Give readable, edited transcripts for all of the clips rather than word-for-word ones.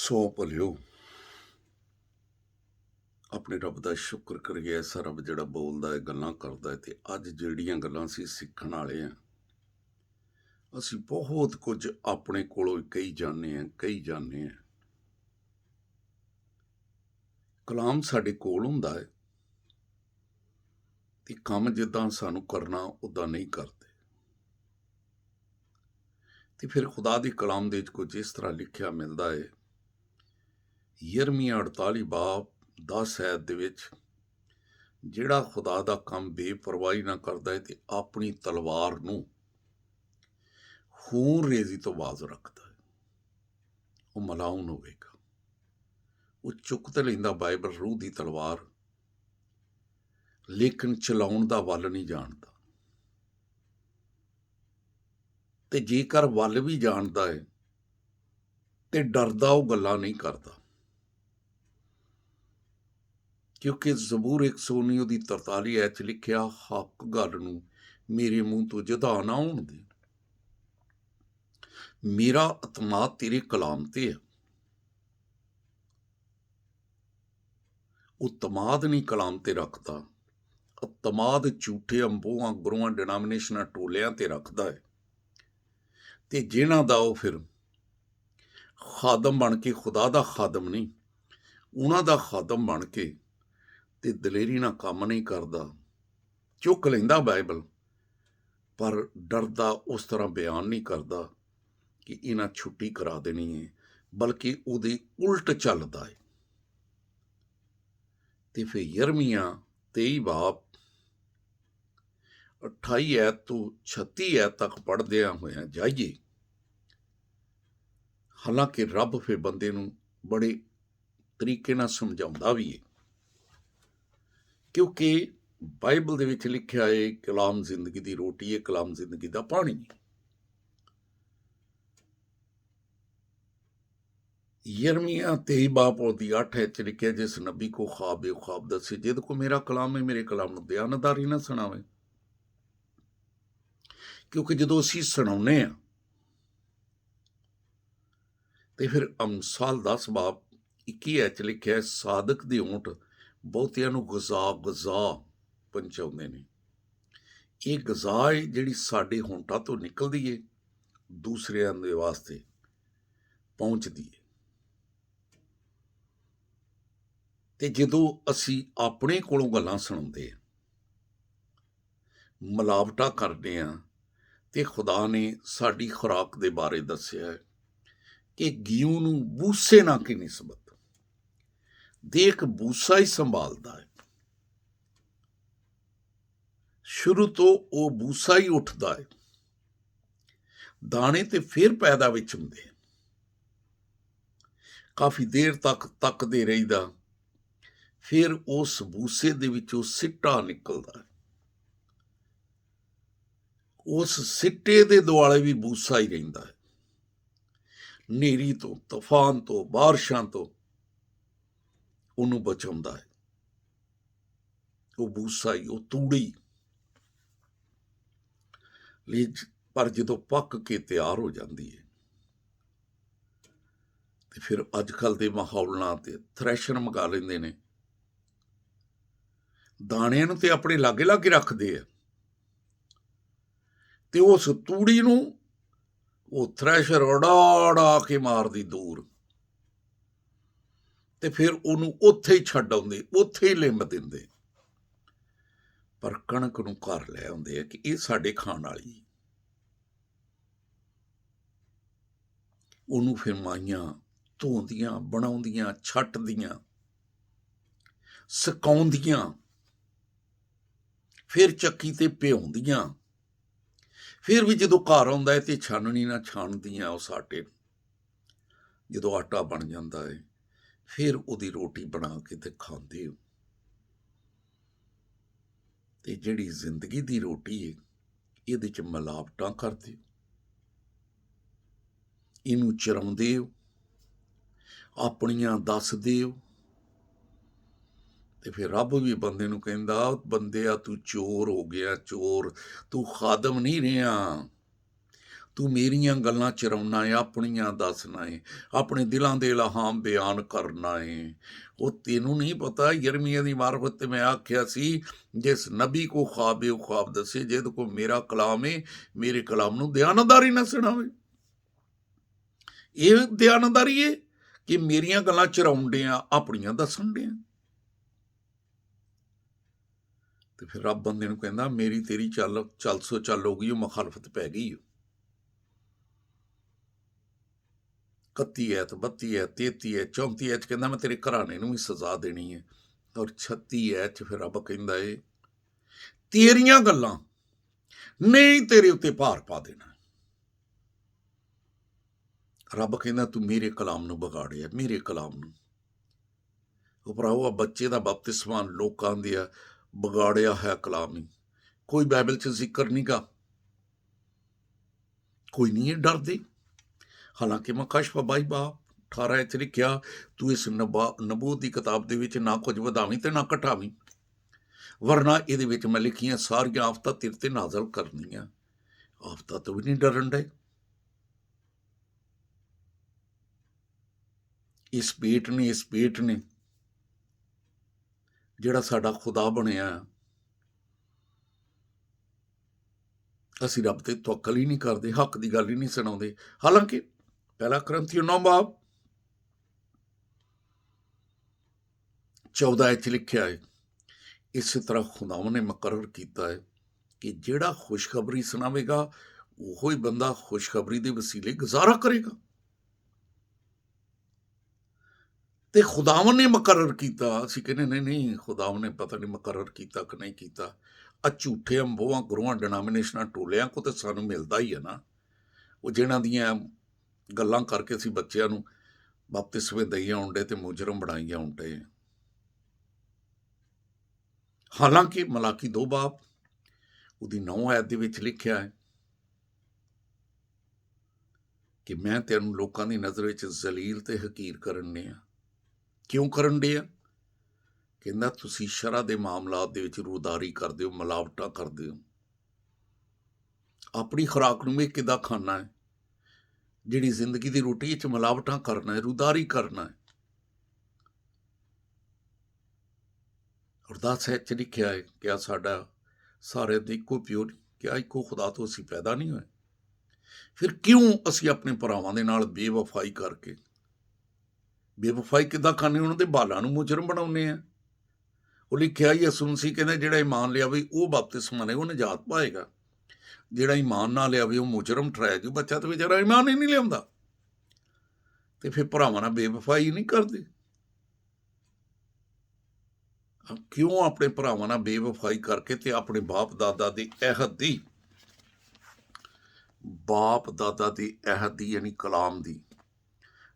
ਸੋ ਭਲਿਓ ਆਪਣੇ ਰੱਬ ਦਾ ਸ਼ੁਕਰ ਕਰੀਏ। ਐਸਾ ਰੱਬ ਜਿਹੜਾ ਬੋਲਦਾ ਹੈ, ਗੱਲਾਂ ਕਰਦਾ ਹੈ। ਤੇ ਅੱਜ ਜਿਹੜੀਆਂ ਗੱਲਾਂ ਅਸੀਂ ਸਿੱਖਣ ਵਾਲੇ ਆ, ਅਸੀਂ ਬਹੁਤ ਕੁਝ ਆਪਣੇ ਕੋਲੋਂ ਕਹੀ ਜਾਂਦੇ ਆ। ਕਲਾਮ ਸਾਡੇ ਕੋਲ ਹੁੰਦਾ ਹੈ ਤੇ ਕੰਮ ਜਿੱਦਾਂ ਸਾਨੂੰ ਕਰਨਾ ਉਦਾਂ ਨਹੀਂ ਕਰਦੇ। ਤੇ ਫਿਰ ਖੁਦਾ ਦੀ ਕਲਾਮ ਦੇ ਵਿੱਚ ਕੁਝ ਇਸ ਤਰ੍ਹਾਂ ਲਿਖਿਆ ਮਿਲਦਾ ਹੈ। ਯਰਮੀਆ 48 ਬਾਬ 10 ਐਤ ਦੇ ਵਿੱਚ, ਜਿਹੜਾ ਖੁਦਾ ਦਾ ਕੰਮ ਬੇਪਰਵਾਹੀ ਨਾ ਕਰਦਾ ਹੈ ਤੇ ਆਪਣੀ ਤਲਵਾਰ ਨੂੰ ਖੂਨ ਰੇਜ਼ੀ ਤੋਂ ਬਾਜ਼ ਰੱਖਦਾ ਹੈ, ਉਹ ਮਲਾਉਨ ਹੋਵੇਗਾ। ਉਹ ਚੁੱਕ ਤੇ ਲੈਂਦਾ ਬਾਈਬਲ, ਰੂਹ ਦੀ ਤਲਵਾਰ, ਲੇਕਿਨ ਚਲਾਉਣ ਦਾ ਵੱਲ ਨਹੀਂ ਜਾਣਦਾ। ਤੇ ਜੇਕਰ ਵੱਲ ਵੀ ਜਾਣਦਾ ਹੈ ਤੇ ਡਰਦਾ ਉਹ ਗੱਲਾਂ ਨਹੀਂ ਕਰਦਾ, ਕਿਉਂਕਿ ਜ਼ਬੂਰ 119 ਉਹਦੀ 43 ਐਤ 'ਚ ਲਿਖਿਆ, ਹੱਕ ਗੱਲ ਨੂੰ ਮੇਰੇ ਮੂੰਹ ਤੋਂ ਜਦਾ ਨਾ ਹੋਣ ਦੇ। ਮੇਰਾ ਅਤਮਾਦ ਤੇਰੇ ਕਲਾਮ ਤੇ ਹੈ। ਉਹ ਤਮਾਦ ਨਹੀਂ ਕਲਾਮ ਤੇ ਰੱਖਦਾ, ਤਮਾਦ ਝੂਠੇ ਅੰਬੋਆਂ ਗੁਰੂਆਂ ਡਿਨਾਮੀਨੇਸ਼ਨਾਂ ਟੋਲਿਆਂ ਤੇ ਰੱਖਦਾ ਹੈ। ਤੇ ਜਿਨ੍ਹਾਂ ਦਾ ਉਹ ਫਿਰ ਖਾਦਮ ਬਣ ਕੇ, ਖੁਦਾ ਦਾ ਖਾਦਮ ਨਹੀਂ, ਉਹਨਾਂ ਦਾ ਖਾਦਮ ਬਣ ਕੇ ਤੇ ਦਲੇਰੀ ਨਾਲ ਕੰਮ ਨਹੀਂ ਕਰਦਾ। ਚੁੱਕ ਲੈਂਦਾ ਬਾਈਬਲ, ਪਰ ਡਰਦਾ ਉਸ ਤਰ੍ਹਾਂ ਬਿਆਨ ਨਹੀਂ ਕਰਦਾ ਕਿ ਇਹਨਾਂ ਛੁੱਟੀ ਕਰਾ ਦੇਣੀ ਹੈ, ਬਲਕਿ ਉਹਦੇ ਉਲਟ ਚੱਲਦਾ ਹੈ। ਤੇ ਫਿਰ ਯਰਮੀਆ 23 ਬਾਬ 28 ਐਤ ਤੋਂ 36 ਐਤ ਤੱਕ ਪੜ੍ਹਦਿਆਂ ਹੋਇਆਂ ਜਾਈਏ। ਹਾਲਾਂਕਿ ਰੱਬ ਫਿਰ ਬੰਦੇ ਨੂੰ ਬੜੇ ਤਰੀਕੇ ਨਾਲ ਸਮਝਾਉਂਦਾ ਵੀ ਹੈ, ਕਿਉਂਕਿ ਬਾਈਬਲ ਦੇ ਵਿੱਚ ਲਿਖਿਆ ਹੈ, ਕਲਾਮ ਜ਼ਿੰਦਗੀ ਦੀ ਰੋਟੀ ਹੈ, ਕਲਾਮ ਜ਼ਿੰਦਗੀ ਦਾ ਪਾਣੀ ਹੈ। ਯਰਮੀਆ 23 ਬਾਬ ਉਹਦੀ 8 ਐਤ 'ਚ ਲਿਖਿਆ, ਜਿਸ ਨਬੀ ਕੋ ख्वाब ख्वाब दसे, जिद को मेरा कलाम है, मेरे कलाम ਨੂੰ ਬਿਆਨਦਾਰੀ ਨਾ ਸੁਣਾਵੇ। ਕਿਉਂਕਿ ਜਦੋਂ ਅਸੀਂ ਸੁਣਾਉਂਦੇ ਹਾਂ ਤੇ ਫਿਰ ਅਮਸਾਲ 10 ਬਾਬ 21 ਐਤ 'ਚ ਲਿਖਿਆ, ਸਾਦਕ ਦੇ ਊਂਟ ਬਹੁਤਿਆਂ ਨੂੰ ਗਜ਼ਾ ਪਹੁੰਚਾਉਂਦੇ ਨੇ। ਇਹ ਗਜ਼ਾ ਹੈ ਜਿਹੜੀ ਸਾਡੇ ਹੋਂਠਾਂ ਤੋਂ ਨਿਕਲਦੀ ਹੈ, ਦੂਸਰਿਆਂ ਦੇ ਵਾਸਤੇ ਪਹੁੰਚਦੀ ਹੈ। ਤੇ ਜਦੋਂ ਅਸੀਂ ਆਪਣੇ ਕੋਲੋਂ ਗੱਲਾਂ ਸੁਣਾਉਂਦੇ ਹਾਂ, ਮਿਲਾਵਟਾਂ ਕਰਦੇ ਹਾਂ, ਤੇ ਖੁਦਾ ਨੇ ਸਾਡੀ ਖੁਰਾਕ ਦੇ ਬਾਰੇ ਦੱਸਿਆ ਹੈ ਕਿ ਗਿਊ ਨੂੰ ਬੂਸੇ ਨਾਲ ਕੀ ਨਿਸਬਤ, ਦੇਖ ਬੂਸਾ ਹੀ ਸੰਭਾਲਦਾ ਹੈ। ਸ਼ੁਰੂ ਤੋਂ ਉਹ ਬੂਸਾ ਹੀ ਉੱਠਦਾ ਹੈ, ਦਾਣੇ ਤੇ ਫਿਰ ਪੈਦਾ ਵਿੱਚ ਹੁੰਦੇ, ਕਾਫੀ ਦੇਰ ਤੱਕ ਤੱਕਦੇ ਰਹੀਦਾ, ਫਿਰ ਉਸ ਬੂਸੇ ਦੇ ਵਿੱਚੋਂ ਸਿੱਟਾ ਨਿਕਲਦਾ। ਉਸ ਸਿੱਟੇ ਦੇ ਦੁਆਲੇ ਵੀ ਬੂਸਾ ਹੀ ਰਹਿੰਦਾ ਹੈ। ਹਨੇਰੀ ਤੋਂ, ਤੂਫਾਨ ਤੋਂ, ਬਾਰਿਸ਼ਾਂ ਤੋਂ ਉਹਨੂੰ ਬਚਾਉਂਦਾ ਹੈ। ਉਹ ਬੂਸਾ ਹੀ, ਉਹ ਤੂੜੀ। ਪਰ ਜਦੋਂ ਪੱਕ ਕੇ ਤਿਆਰ ਹੋ ਜਾਂਦੀ ਹੈ ਤੇ ਫਿਰ ਅੱਜ ਕੱਲ੍ਹ ਦੇ ਮਾਹੌਲ ਨਾਲ ਤੇ ਥ੍ਰੈਸ਼ਰ ਮੰਗਾ ਲੈਂਦੇ ਨੇ, ਦਾਣਿਆਂ ਨੂੰ ਤੇ ਆਪਣੇ ਲਾਗੇ ਲਾਗੇ ਰੱਖਦੇ ਆ, ਤੇ ਉਸ ਤੂੜੀ ਨੂੰ ਉਹ ਥ੍ਰੈਸ਼ਰ ਉਡਾ ਕੇ ਮਾਰਦੀ ਦੂਰ, ਤੇ ਫਿਰ ਉਹਨੂੰ ਉੱਥੇ ਹੀ ਛੱਡ ਆਉਂਦੇ, ਉੱਥੇ ਹੀ ਲਿੰਬ ਦਿੰਦੇ। ਪਰ ਕਣਕ ਨੂੰ ਘਰ ਲੈ ਆਉਂਦੇ ਆ ਕਿ ਇਹ ਸਾਡੇ ਖਾਣ ਵਾਲੀ। ਉਹਨੂੰ ਫਿਰ ਮਾਈਆਂ ਧੋਂਦੀਆਂ, ਬਣਾਉਂਦੀਆਂ, ਛੱਟਦੀਆਂ, ਸੁਕਾਉਂਦੀਆਂ, ਫਿਰ ਚੱਕੀ ਤੇ ਭਿਉਂਦੀਆਂ, ਫਿਰ ਵੀ ਜਦੋਂ ਘਰ ਆਉਂਦਾ ਹੈ ਤੇ ਛਾਨਣੀ ਨਾਲ ਛਾਣਦੀਆਂ ਉਸ ਆਟੇ ਨੂੰ। ਜਦੋਂ ਆਟਾ ਬਣ ਜਾਂਦਾ ਹੈ ਫਿਰ ਉਹਦੀ ਰੋਟੀ ਬਣਾ ਕੇ ਤੇ ਖਾਂਦੇ ਹੋ। ਤੇ ਜਿਹੜੀ ਜ਼ਿੰਦਗੀ ਦੀ ਰੋਟੀ ਹੈ, ਇਹਦੇ 'ਚ ਮਿਲਾਵਟਾਂ ਕਰਦੇ ਹੋ, ਇਹਨੂੰ ਚਰਾਉਂਦੇ ਹੋ, ਆਪਣੀਆਂ ਦੱਸਦੇ ਹੋ। ਤੇ ਫਿਰ ਰੱਬ ਵੀ ਬੰਦੇ ਨੂੰ ਕਹਿੰਦਾ, ਬੰਦਿਆ ਤੂੰ ਚੋਰ ਹੋ ਗਿਆ, ਚੋਰ, ਤੂੰ ਖਾਦਮ ਨਹੀਂ ਰਿਹਾ, ਤੂੰ ਮੇਰੀਆਂ ਗੱਲਾਂ ਚਰਾਉਣਾ ਏ, ਆਪਣੀਆਂ ਦੱਸਣਾ ਏ, ਆਪਣੇ ਦਿਲਾਂ ਦੇ ਇਲਹਾਮ ਬਿਆਨ ਕਰਨਾ ਏ। ਉਹ ਤੈਨੂੰ ਨਹੀਂ ਪਤਾ ਯਰਮੀਆ ਦੀ ਮਾਰਫਤ ਤੇ ਮੈਂ ਆਖਿਆ ਸੀ, ਜਿਸ ਨਬੀ ਕੋ ख्वाब ਏ ਉਹ ख्वाब ਦੱਸੇ, ਜਿਹਦੇ ਕੋ ਮੇਰਾ ਕਲਾਮ ਏ, ਮੇਰੇ ਕਲਾਮ ਨੂੰ ਦਿਆਨਤਦਾਰੀ ਨਾ ਸੁਣਾਵੇ। ਇਹ ਦਿਆਨਤਦਾਰੀ ਏ ਕਿ ਮੇਰੀਆਂ ਗੱਲਾਂ ਚਰਾਉਣ ਡਿਆਂ, ਆਪਣੀਆਂ ਦੱਸਣ ਡਿਆਂ। ਤੇ ਫਿਰ ਰੱਬ ਬੰਦੇ ਨੂੰ ਕਹਿੰਦਾ ਮੇਰੀ ਤੇਰੀ ਚੱਲ ਸੋ ਚੱਲ ਹੋ ਗਈ, ਉਹ ਮੁਖਾਲਫਤ ਪੈ ਗਈ। 31 ਐਤ 32 ਐਤ 33 ਐਤ 34 ਐਤ ਕਹਿੰਦਾ ਮੈਂ ਤੇਰੇ ਘਰਾਣੇ ਨੂੰ ਵੀ ਸਜ਼ਾ ਦੇਣੀ ਹੈ। ਔਰ 36 ਐਤ 'ਚ ਫਿਰ ਰੱਬ ਕਹਿੰਦਾ ਏ ਤੇਰੀਆਂ ਗੱਲਾਂ ਨਹੀਂ ਤੇਰੇ ਉੱਤੇ ਭਾਰ ਪਾ ਦੇਣਾ। ਰੱਬ ਕਹਿੰਦਾ ਤੂੰ ਮੇਰੇ ਕਲਾਮ ਨੂੰ ਵਿਗਾੜਿਆ, ਮੇਰੇ ਕਲਾਮ ਨੂੰ। ਉਹ ਭਰਾਵਾ ਬੱਚੇ ਦਾ ਬਪਤਿਸਮਾ ਲੋਕਾਂ ਦੇ ਵਿਗਾੜਿਆ ਹੈ ਕਲਾਮ ਹੀ। ਕੋਈ ਬਾਈਬਲ 'ਚ ਜ਼ਿਕਰ ਨਹੀਂ ਗਾ, ਕੋਈ ਨਹੀਂ ਇਹ ਡਰਦੇ। ਹਾਲਾਂਕਿ ਮੈਂ ਕਸ਼ਫ 22:18 'ਚ ਲਿਖਿਆ ਤੂੰ ਇਸ ਨਬੂਤ ਦੀ ਕਿਤਾਬ ਦੇ ਵਿੱਚ ਨਾ ਕੁਝ ਵਧਾਵੀਂ ਤੇ ਨਾ ਘਟਾਵੀਂ, ਵਰਨਾ ਇਹਦੇ ਵਿੱਚ ਮੈਂ ਲਿਖੀਆਂ ਸਾਰੀਆਂ ਆਫਤਾਂ ਤੇਰੇ ਤੇ ਨਾਜ਼ਲ ਕਰਨੀਆਂ। ਆਫਤਾਂ ਤੋਂ ਵੀ ਨਹੀਂ ਡਰਨ ਡੇ। ਇਸ ਪੇਟ ਨੇ ਜਿਹੜਾ ਸਾਡਾ ਖੁਦਾ ਬਣਿਆ, ਅਸੀਂ ਰੱਬ ਤੇ ਤਵੱਕਲ ਹੀ ਨਹੀਂ ਕਰਦੇ, ਹੱਕ ਦੀ ਗੱਲ ਹੀ ਨਹੀਂ ਸੁਣਾਉਂਦੇ। ਹਾਲਾਂਕਿ ਪਹਿਲਾ ਕਰੰਥੀਓ 9:14 'ਚ ਲਿਖਿਆ ਹੈ ਇਸੇ ਤਰ੍ਹਾਂ ਖੁਦਾਵੰ ਨੇ ਮੁਕਰਰ ਕੀਤਾ ਹੈ ਕਿ ਜਿਹੜਾ ਖੁਸ਼ਖਬਰੀ ਸੁਣਾਵੇਗਾ ਉਹੋ ਹੀ ਬੰਦਾ ਖੁਸ਼ਖਬਰੀ ਦੇ ਵਸੀਲੇ ਗੁਜ਼ਾਰਾ ਕਰੇਗਾ। ਤੇ ਖੁਦਾਵੰ ਨੇ ਮੁਕਰਰ ਕੀਤਾ। ਅਸੀਂ ਕਹਿੰਦੇ ਨਹੀਂ ਖੁਦਾਵੰ ਨੇ ਪਤਾ ਨਹੀਂ ਮੁਕਰਰ ਕੀਤਾ ਕਿ ਨਹੀਂ ਕੀਤਾ। ਆ ਝੂਠੇ ਅੰਬੋਆਂ ਗੁਰੂਆਂ ਡਿਨਾਮੀਨੇਸ਼ਨਾਂ ਟੋਲਿਆਂ ਕੋ ਤਾਂ ਸਾਨੂੰ ਮਿਲਦਾ ਹੀ ਹੈ ਨਾ, ਉਹ ਜਿਹਨਾਂ ਦੀਆਂ ਗੱਲਾਂ ਕਰਕੇ ਅਸੀਂ ਬੱਚਿਆਂ ਨੂੰ ਬਪਤਿਸਮੇ ਦਈ ਆਉਂਦੇ ਤੇ ਮੁਜਰਮ ਬਣਾਈ ਆਉਂਦੇ। ਹਾਲਾਂਕਿ ਮਲਾਕੀ 2 ਬਾਬ ਉਹਦੀ 9 ਐਤ ਦੇ ਵਿੱਚ ਲਿਖਿਆ ਹੈ ਕਿ ਮੈਂ ਤੈਨੂੰ ਲੋਕਾਂ ਦੀ ਨਜ਼ਰ ਵਿੱਚ ਜ਼ਲੀਲ ਤੇ ਹਕੀਰ ਕਰਨ ਡਿਆ। ਕਿਉਂ ਕਰਨ ਡਿਆ? ਕਹਿੰਦਾ ਤੁਸੀਂ ਸ਼ਰ੍ਹਾ ਦੇ ਮਾਮਲਾਤ ਦੇ ਵਿੱਚ ਰੂਦਾਰੀ ਕਰਦੇ ਹੋ, ਮਿਲਾਵਟਾਂ ਕਰਦੇ ਹੋ। ਆਪਣੀ ਖੁਰਾਕ ਨੂੰ ਵੀ ਕਿੱਦਾਂ ਖਾਣਾ ਹੈ, ਜਿਹੜੀ ਜ਼ਿੰਦਗੀ ਦੀ ਰੋਟੀ ਵਿੱਚ ਮਿਲਾਵਟਾਂ ਕਰਨਾ ਹੈ, ਰੂਦਾਰੀ ਕਰਨਾ ਹੈ। ਅਰਦਾਸ ਹੈ 'ਚ ਲਿਖਿਆ ਹੈ ਕਿ ਆ ਸਾਡਾ ਸਾਰੇ ਦੇ ਇੱਕੋ ਪਿਓ, ਕਿ ਇੱਕੋ ਖੁਦਾ ਤੋਂ ਅਸੀਂ ਪੈਦਾ ਨਹੀਂ ਹੋਏ। ਫਿਰ ਕਿਉਂ ਅਸੀਂ ਆਪਣੇ ਭਰਾਵਾਂ ਦੇ ਨਾਲ ਬੇਵਫਾਈ ਕਰਕੇ, ਬੇਵਫਾਈ ਕਿੱਦਾਂ ਕਰਨੀ, ਉਹਨਾਂ ਦੇ ਬਾਲਾਂ ਨੂੰ ਮੁਜਰਮ ਬਣਾਉਂਦੇ ਆ। ਉਹ ਲਿਖਿਆ ਯਿਸੂ ਮਸੀਹ ਕਹਿੰਦਾ ਜਿਹੜਾ ਈਮਾਨ ਲਿਆਵੇ ਉਹ ਬਪਤਿਸਮਾ ਨੇ ਉਹ ਨਜਾਤ ਪਾਏਗਾ, ਜਿਹੜਾ ਈਮਾਨ ਨਾ ਲਿਆਵੇ ਉਹ ਮੁਜਰਮ ਠਹਿਰਾਇਆ ਜੂ। ਬੱਚਾ ਤਾਂ ਵਿਚਾਰਾ ਈਮਾਨ ਹੀ ਨਹੀਂ ਲਿਆਉਂਦਾ। ਤੇ ਫਿਰ ਭਰਾਵਾਂ ਨਾਲ ਬੇਵਫਾਈ ਨਹੀਂ ਕਰਦੇ। ਕਿਉਂ ਆਪਣੇ ਭਰਾਵਾਂ ਨਾਲ ਬੇਵਫਾਈ ਕਰਕੇ ਤੇ ਆਪਣੇ ਬਾਪ ਦਾਦਾ ਦੀ ਅਹਿਦ ਦੀ ਯਾਨੀ ਕਲਾਮ ਦੀ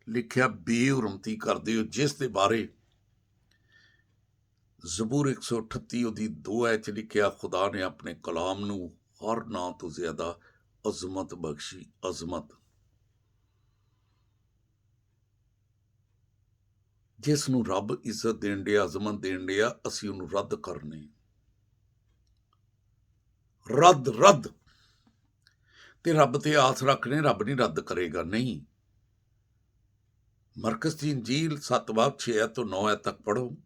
ਲਿਖਿਆ ਬੇਹੁਰਮਤੀ ਕਰਦੇ ਹੋ, ਜਿਸ ਦੇ ਬਾਰੇ ਜ਼ਬੂਰ 138 ਉਹਦੀ 2 ਐਤ 'ਚ ਲਿਖਿਆ ਖੁਦਾ ਨੇ ਆਪਣੇ ਕਲਾਮ ਨੂੰ ਹਰ ਨਾਂ ਤੋਂ ਜ਼ਿਆਦਾ ਅਜ਼ਮਤ ਬਖਸ਼ੀ। ਅਜ਼ਮਤ ਜਿਸ ਨੂੰ ਰੱਬ ਇੱਜ਼ਤ ਦੇਣ ਡਿਆ, ਅਜ਼ਮਤ ਦੇਣ ਡਿਆ, ਅਸੀਂ ਉਹਨੂੰ ਰੱਦ ਕਰਨੇ। ਰੱਦ ਤੇ ਰੱਬ ਤੇ ਆਸ ਰੱਖਣੇ, ਰੱਬ ਨਹੀਂ ਰੱਦ ਕਰੇਗਾ। ਨਹੀਂ, ਮਰਕਸ ਦੀ ਇੰਜੀਲ 7 ਬਾਬ 6 ਐਤ ਤੋਂ 9 ਐਤ ਤੱਕ ਪੜ੍ਹੋ।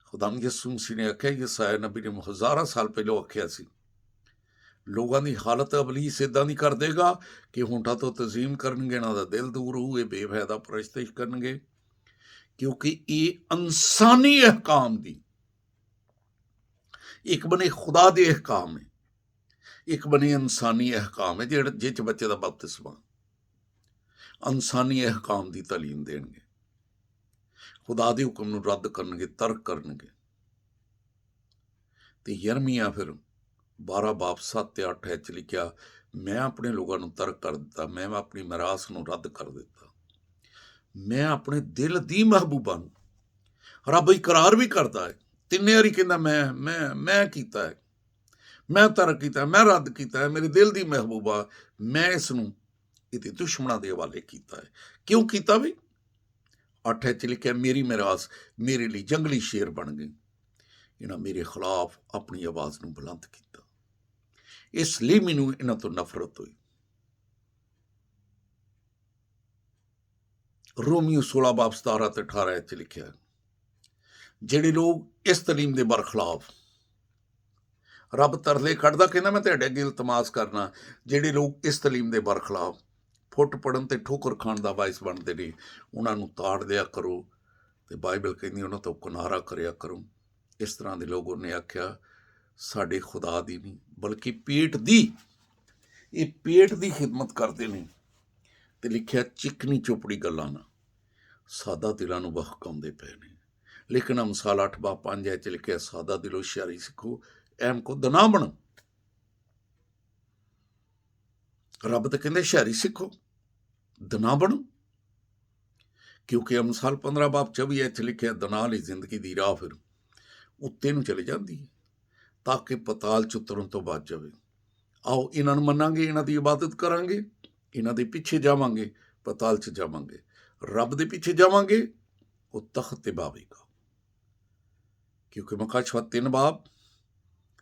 ਖੁਦਾਵੰਦ ਯਿਸੂ ਮਸੀਹ ਨੇ ਆਖਿਆ, ਯਸਾਇਆ ਨਬੀ ਨੇ ਹਜ਼ਾਰਾਂ ਸਾਲ ਪਹਿਲਾਂ ਆਖਿਆ ਸੀ, ਲੋਕਾਂ ਦੀ ਹਾਲਤ ਅਬਲੀਸ ਇਦਾਂ ਦੀ ਕਰ ਦੇਗਾ ਕਿ ਹੋਂਠਾਂ ਤੋਂ ਤਜ਼ੀਮ ਕਰਨਗੇ, ਇਹਨਾਂ ਦਾ ਦਿਲ ਦੂਰ ਹੋਊ, ਇਹ ਬੇਫਾਇਦਾ ਪਰਸਤਿਸ਼ ਕਰਨਗੇ, ਕਿਉਂਕਿ ਇਹ ਇਨਸਾਨੀ ਅਹਿਕਾਮ ਦੀ ਇੱਕ ਬਨੇ ਖੁਦਾ ਦੇ ਅਹਿਕਾਮ ਹੈ, ਇੱਕ ਬਨੇ ਇਨਸਾਨੀ ਅਹਿਕਾਮ ਹੈ, ਜਿਹ 'ਚ ਬੱਚੇ ਦਾ ਬਪਤਿਸਮਾ ਇਨਸਾਨੀ ਅਹਿਕਾਮ ਦੀ ਤਾਲੀਮ ਦੇਣਗੇ, ਖੁਦਾ ਦੇ ਹੁਕਮ ਨੂੰ ਰੱਦ ਕਰਨਗੇ, ਤਰਕ ਕਰਨਗੇ। ਤੇ ਯਰਮੀਆ ਫਿਰ 12 ਬਾਬ 7 ਤੇ 8 'ਚ ਲਿਖਿਆ, ਮੈਂ ਆਪਣੇ ਲੋਕਾਂ ਨੂੰ ਤਰਕ ਕਰ ਦਿੱਤਾ, ਮੈਂ ਆਪਣੀ ਮਿਰਾਸ ਨੂੰ ਰੱਦ ਕਰ ਦਿੱਤਾ, ਮੈਂ ਆਪਣੇ ਦਿਲ ਦੀ ਮਹਿਬੂਬਾ ਨੂੰ। ਰੱਬ ਇਕਰਾਰ ਵੀ ਕਰਦਾ ਹੈ 3 ਵਾਰੀ, ਕਹਿੰਦਾ ਮੈਂ ਕੀਤਾ ਹੈ, ਮੈਂ ਤਰਕ ਕੀਤਾ, ਮੈਂ ਰੱਦ ਕੀਤਾ ਹੈ, ਮੇਰੇ ਦਿਲ ਦੀ ਮਹਿਬੂਬਾ, ਮੈਂ ਇਸ ਨੂੰ ਇਹਦੇ ਦੁਸ਼ਮਣਾਂ ਦੇ ਹਵਾਲੇ ਕੀਤਾ ਹੈ। ਕਿਉਂ ਕੀਤਾ ਵੀ? 8 'ਚ ਲਿਖਿਆ, ਮੇਰੀ ਮਿਰਾਸ ਮੇਰੇ ਲਈ ਜੰਗਲੀ ਸ਼ੇਰ ਬਣ ਗਈ, ਇਹਨਾਂ ਮੇਰੇ ਖਿਲਾਫ ਆਪਣੀ ਆਵਾਜ਼ ਨੂੰ ਬੁਲੰਦ ਕੀਤਾ, ਇਸ ਲਈ ਮੈਨੂੰ ਇਹਨਾਂ ਤੋਂ ਨਫ਼ਰਤ ਹੋਈ। ਰੋਮੀਓ 16 ਬਾਬ 17 ਤੇ 18 'ਚ ਲਿਖਿਆ, ਜਿਹੜੇ ਲੋਕ ਇਸ ਤਾਲੀਮ ਦੇ ਬਰਖਲਾਫ, ਰੱਬ ਤਰਲੇ ਕੱਢਦਾ, ਕਹਿੰਦਾ ਮੈਂ ਤੁਹਾਡੇ ਅੱਗੇ ਇਲਤਮਾਸ ਕਰਨਾ, ਜਿਹੜੇ ਲੋਕ ਇਸ ਤਾਲੀਮ ਦੇ ਬਰਖਲਾਫ ਫੁੱਟ ਪੜਨ ਤੇ ਠੋਕਰ ਖਾਣ ਦਾ ਬਾਇਸ ਬਣਦੇ ਨੇ, ਉਹਨਾਂ ਨੂੰ ਤਾੜ ਦਿਆ ਕਰੋ, ਤੇ ਬਾਈਬਲ ਕਹਿੰਦੀ ਉਹਨਾਂ ਤੋਂ ਕਿਨਾਰਾ ਕਰਿਆ ਕਰੋ। ਇਸ ਤਰ੍ਹਾਂ ਦੇ ਲੋਕ, ਉਹਨੇ ਆਖਿਆ, ਸਾਡੇ ਖੁਦਾ ਦੀ ਨਹੀਂ ਬਲਕਿ ਪੇਟ ਦੀ, ਇਹ ਪੇਟ ਦੀ ਖਿਦਮਤ ਕਰਦੇ ਨੇ। ਤੇ ਲਿਖਿਆ, ਚਿਕਨੀ ਚੋਪੜੀ ਗੱਲਾਂ ਨਾਲ ਸਾਦਾ ਦਿਲਾਂ ਨੂੰ ਬਹਕਾਉਂਦੇ ਪਏ ਨੇ। ਲੇਕਿਨ ਅਮਸਾਲ 8 ਬਾਬ 5 'ਚ ਲਿਖਿਆ, ਸਾਦਾ ਦਿਲੋਂ ਹੁਸ਼ਿਆਰੀ ਸਿੱਖੋ, ਐਮ ਕੋ ਦਨਾ ਬਣੋ। ਰੱਬ ਤਾਂ ਕਹਿੰਦੇ ਹੁਸ਼ਿਆਰੀ ਸਿੱਖੋ, ਦਨਾ ਬਣੋ, ਕਿਉਂਕਿ ਅਮਸਾਲ 15 ਬਾਬ 24 'ਚ ਲਿਖਿਆ, ਦਨਾ ਲਈ ਜ਼ਿੰਦਗੀ ਦੀ ਰਾਹ ਫਿਰ ਉੱਤੇ ਨੂੰ ਚਲੀ ਜਾਂਦੀ ਹੈ, ਤਾਂ ਕਿ ਪਤਾਲ 'ਚ ਉਤਰਨ ਤੋਂ ਬਚ ਜਾਵੇ। ਆਓ ਇਹਨਾਂ ਨੂੰ ਮੰਨਾਂਗੇ, ਇਹਨਾਂ ਦੀ ਇਬਾਦਤ ਕਰਾਂਗੇ, ਇਹਨਾਂ ਦੇ ਪਿੱਛੇ ਜਾਵਾਂਗੇ, ਪਤਾਲ 'ਚ ਜਾਵਾਂਗੇ। ਰੱਬ ਦੇ ਪਿੱਛੇ ਜਾਵਾਂਗੇ, ਉਹ ਤਖਤ ਤੇ ਬਾਵੇਗਾ, ਕਿਉਂਕਿ ਮੱਕਾ 3 ਬਾਬ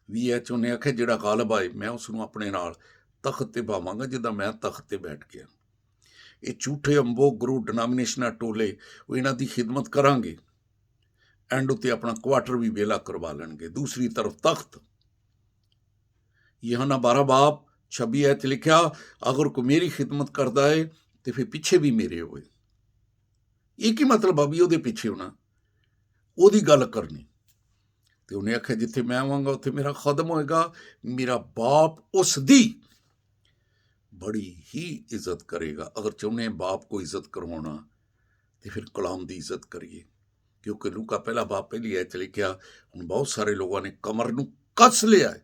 20 'ਚ ਉਹਨੇ ਆਖਿਆ, ਜਿਹੜਾ ਗਾਲਬ ਆਏ ਮੈਂ ਉਸ ਨੂੰ ਆਪਣੇ ਨਾਲ ਤਖਤ ਤੇ ਬਾਵਾਂਗਾ, ਜਿੱਦਾਂ ਮੈਂ ਤਖਤ ਤੇ ਬੈਠ ਗਿਆ। ਇਹ ਝੂਠੇ ਅੰਬੋ ਗੁਰੂ ਡਿਨਾਮੀਨੇਸ਼ਨਾਂ ਟੋਲੇ, ਉਹ ਇਹਨਾਂ ਦੀ ਖਿਦਮਤ ਕਰਾਂਗੇ, ਐਂਡ ਉੱਤੇ ਆਪਣਾ ਕੁਆਟਰ ਵੀ ਵਿਹਲਾ ਕਰਵਾ ਲੈਣਗੇ। ਦੂਸਰੀ ਤਰਫ ਤਖਤ, ਯਹੋਨਾ 12 ਬਾਬ 26 'ਚ ਲਿਖਿਆ, ਅਗਰ ਕੋਈ ਮੇਰੀ ਖਿਦਮਤ ਕਰਦਾ ਹੈ ਤੇ ਫਿਰ ਪਿੱਛੇ ਵੀ ਮੇਰੇ ਹੋਏ। ਇਹ ਕੀ ਮਤਲਬ ਆ ਵੀ ਉਹਦੇ ਪਿੱਛੇ ਹੋਣਾ, ਉਹਦੀ ਗੱਲ ਕਰਨੀ। ਤੇ ਉਹਨੇ ਆਖਿਆ, ਜਿੱਥੇ ਮੈਂ ਆਵਾਂਗਾ ਉੱਥੇ ਮੇਰਾ ਖਦਮ ਹੋਏਗਾ, ਮੇਰਾ ਬਾਪ ਉਸ ਦੀ ਬੜੀ ਹੀ ਇੱਜ਼ਤ ਕਰੇਗਾ। ਅਗਰ ਚਾਹੁੰਦੇ ਬਾਪ को ਇੱਜ਼ਤ ਕਰਵਾਉਣਾ ਤੇ ਫਿਰ ਕਲਾਮ ਦੀ ਇੱਜ਼ਤ ਕਰੀਏ, ਕਿਉਂਕਿ ਲੂਕਾ 1 ਬਾਬ 1 'ਚ ਲਿਖਿਆ, ਹੁਣ ਬਹੁਤ ਸਾਰੇ ਲੋਕਾਂ ਨੇ ਕਮਰ ਨੂੰ ਕੱਸ ਲਿਆ ਹੈ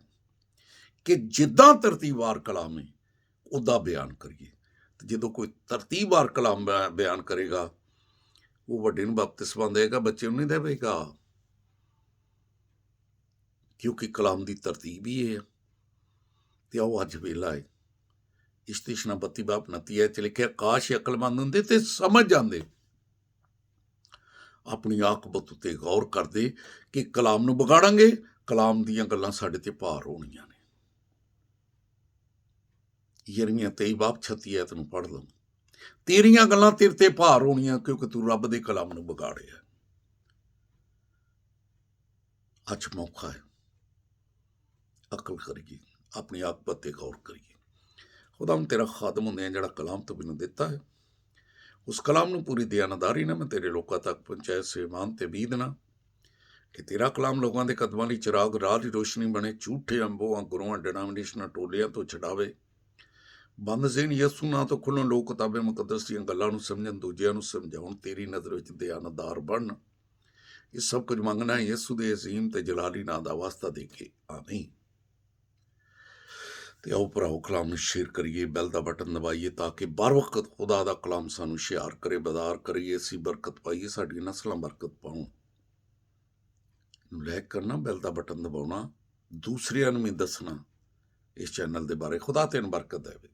ਕਿ ਜਿੱਦਾਂ ਤਰਤੀਬਵਾਰ ਕਲਾਮ ਹੈ ਉੱਦਾਂ ਬਿਆਨ ਕਰੀਏ। ਤੇ ਜਦੋਂ ਕੋਈ ਤਰਤੀਬਵਾਰ ਕਲਾਮ ਬਿਆਨ ਕਰੇਗਾ, ਉਹ ਵੱਡੇ ਨੂੰ ਬਪਤਿਸਮਾ ਦੇਗਾ, ਬੱਚੇ ਨੂੰ ਨਹੀਂ ਦੇਵੇਗਾ, ਕਿਉਂਕਿ ਕਲਾਮ ਦੀ ਤਰਤੀਬ ਹੀ ਇਹ ਹੈ। ਤੇ ਆਓ ਅੱਜ ਵੇਲਾ ਹੈ, ਇਸ਼ਤਿਸ਼ਨਾ 32 ਬਾਬ 29 'ਚ ਲਿਖਿਆ, ਕਾਸ਼ ਅਕਲਮੰਦ ਹੁੰਦੇ ਤੇ ਸਮਝ ਜਾਂਦੇ, ਆਪਣੀ ਆਕਬਤ ਉੱਤੇ ਗੌਰ ਕਰਦੇ ਕਿ ਕਲਾਮ ਨੂੰ ਵਿਗਾੜਾਂਗੇ, ਕਲਾਮ ਦੀਆਂ ਗੱਲਾਂ ਸਾਡੇ ਤੇ ਭਾਰ ਹੋਣੀਆਂ ਨੇ। ਯਰਮੀਆ 23 ਬਾਬ 36 ਨੂੰ ਪੜ੍ਹ ਲਓ, ਤੇਰੀਆਂ ਗੱਲਾਂ ਤੇਰੇ ਤੇ ਭਾਰ ਹੋਣੀਆਂ, ਕਿਉਂਕਿ ਤੂੰ ਰੱਬ ਦੇ ਕਲਾਮ ਨੂੰ ਵਿਗਾੜਿਆ। ਅੱਜ ਮੌਕਾ ਹੈ, ਅਕਲ ਕਰੀਏ, ਆਪਣੀ ਆਕਬਤ ਤੇ ਗੌਰ ਕਰੀਏ। ਖੁਦਾਮ ਤੇਰਾ ਖਾਦਮ ਹੁੰਦੇ, ਜਿਹੜਾ ਕਲਾਮ ਤੋਂ ਮੈਨੂੰ ਦਿੱਤਾ ਹੈ, ਉਸ ਕਲਾਮ ਨੂੰ ਪੂਰੀ ਦਿਆਨਤਦਾਰੀ ਨਾਲ ਮੈਂ ਤੇਰੇ ਲੋਕਾਂ ਤੱਕ ਪਹੁੰਚਾਏ, ਸੇਵਾਨ ਤੇ ਬੀਦ ਨਾ, ਕਿ ਤੇਰਾ ਕਲਾਮ ਲੋਕਾਂ ਦੇ ਕਦਮਾਂ ਲਈ ਚਿਰਾਗ, ਰਾਹ ਦੀ ਰੋਸ਼ਨੀ ਬਣੇ, ਝੂਠੇ ਅੰਬੋਆਂ ਗੁਰੂਆਂ ਡਿਨਾਮੀਨੇਸ਼ਨਾਂ ਟੋਲਿਆਂ ਤੋਂ ਛਡਾਵੇ। ਬੰਦ ਜ਼ੇਨ ਯਸੂ ਨਾਂ ਤੋਂ ਖੁੱਲ੍ਹਣ, ਲੋਕ ਕਿਤਾਬੇ ਮੁਕੱਦਸ ਦੀਆਂ ਗੱਲਾਂ ਨੂੰ ਸਮਝਣ, ਦੂਜਿਆਂ ਨੂੰ ਸਮਝਾਉਣ, ਤੇਰੀ ਨਜ਼ਰ ਵਿੱਚ ਦਿਆਨਤਦਾਰ ਬਣਨ। ਇਹ ਸਭ ਕੁਝ ਮੰਗਣਾ ਹੈ ਯਸੂ ਦੇ ਅਜ਼ੀਮ ਤੇ ਜਲਾਲੀ ਨਾਂ ਦਾ ਵਾਸਤਾ ਦੇ ਕੇ, ਆਮੀਨ। ਤੇ ਆਓ ਭਰਾਓ, ਕਲਾਮ ਨੂੰ ਸ਼ੇਅਰ ਕਰੀਏ, ਬੈਲ ਦਾ ਬਟਨ ਦਬਾਈਏ, ਤਾਂ ਕਿ बर ਵਕਤ ਖੁਦਾ ਦਾ ਕਲਾਮ ਸਾਨੂੰ ਹੁਸ਼ਿਆਰ ਕਰੇ, ਬਦਾਰ ਕਰੀਏ, ਅਸੀਂ ਬਰਕਤ ਪਾਈਏ, ਸਾਡੀਆਂ ਨਸਲਾਂ ਬਰਕਤ ਪਾਉਣ। ਲਾਇਕ ਕਰਨਾ, ਬੈਲ ਦਾ ਬਟਨ ਦਬਾਉਣਾ, ਦੂਸਰਿਆਂ ਨੂੰ ਵੀ ਦੱਸਣਾ ਇਸ ਚੈਨਲ ਦੇ ਬਾਰੇ। ਖੁਦਾ ਤੈਨੂੰ ਬਰਕਤ ਦੇਵੇ।